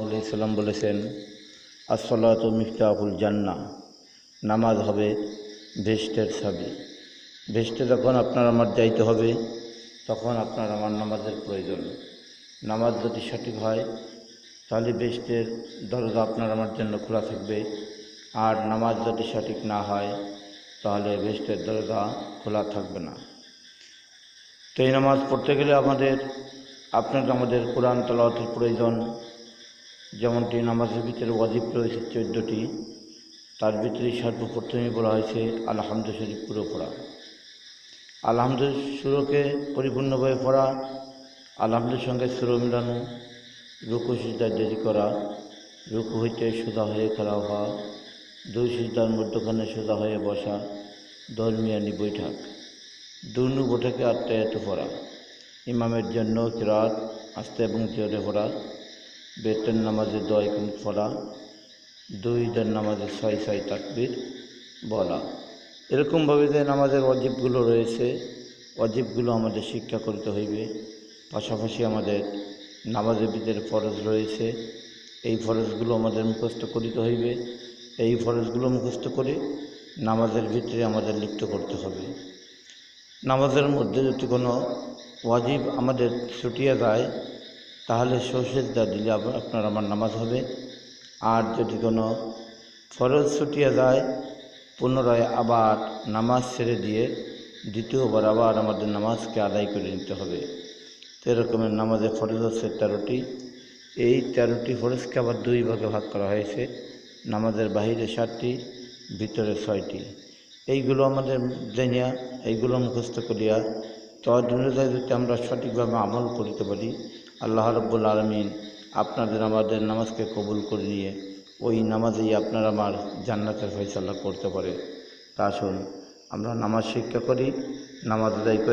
আলাইহি সাল্লাম বলেছেন, আসসালাতু মিফতাহুল জান্নাহ, নামাজ হবে বেহেশতের চাবি। বেহেশতে যখন আপনার আমার যাইতে হবে তখন আপনার আমার নামাজের প্রয়োজন। নামাজ যদি সঠিক হয় তাহলে বেহেশতের দরজা আপনার আমার জন্য খোলা থাকবে, আর নামাজ যদি সঠিক না হয় তাহলে বেহেশতের দরজা খোলা থাকবে না। তো এই নামাজ পড়তে গেলে আমাদের কোরআন তেলাওয়াতের প্রয়োজন। যেমনটি নামাজের ভিতরে ওয়াজিব রয়েছে 14টি, তার ভিতরে সর্বপ্রথমেই বলা হয়েছে আলহামদু শরীফ পুরো পড়া। আলহামদু সুরকে পরিপূর্ণভাবে পড়া, আলহামদুর সঙ্গে সুর মিলানো, রুকু সিজদায় দেরি করা, রুকু হইতে সোজা হয়ে খাড়া হওয়া, দুই সিজদার মধ্যখানে সোজা হয়ে বসা, দরমিয়ানি বৈঠক, দুনু বৈঠকে আত্মায়াত পড়া, ইমামের জন্য কিরাত আস্তে এবং জোরে পড়া, বেতের নামাজে দোয়া কুনুত পড়া, দুইটার নামাজে 6 তাকবীর বলা। এরকমভাবে যে নামাজের ওয়াজিবগুলো রয়েছে, ওয়াজিবগুলো আমাদের শিক্ষা করতে হইবে। পাশাপাশি আমাদের নামাজের ভিতরে ফরজ রয়েছে, এই ফরজগুলো আমাদের মুখস্থ করিতে হইবে। এই ফরজগুলো মুখস্থ করে নামাজের ভিতরে আমাদের লিপ্ত করতে হবে। নামাজের মধ্যে যদি কোনো ওয়াজিব আমাদের ছুটিয়ে যায় তাহলে সেজদা দিলে আপনার আমার নামাজ হবে। আর যদি কোনো ফরজ ছুটিয়ে যায় পুনরায় আবার নামাজ ছেড়ে দিয়ে দ্বিতীয়বার আবার আমাদের নামাজকে আদায় করে নিতে হবে। তো এরকমের নামাজে ফরজ হচ্ছে 13টি। এই 13টি ফরজকে আবার 2 ভাগে ভাগ করা হয়েছে। নামাজের বাহিরে 7টি, ভিতরে 6টি। এইগুলো আমাদের জানিয়া, এইগুলো মুখস্থ করিয়া তদ অনুযায়ী যদি আমরা সঠিকভাবে আমল করিতে পারি, আল্লাহ রাব্বুল আলামিন আপনাদের আমাদের নামাজকে কবুল করে নিয়ে ওই নামাজেই আপনার আমার জান্নাতের ফয়সালা করতে পারে। তা আসুন আমরা নামাজ শিক্ষা করি, নামাজ আদায় করি।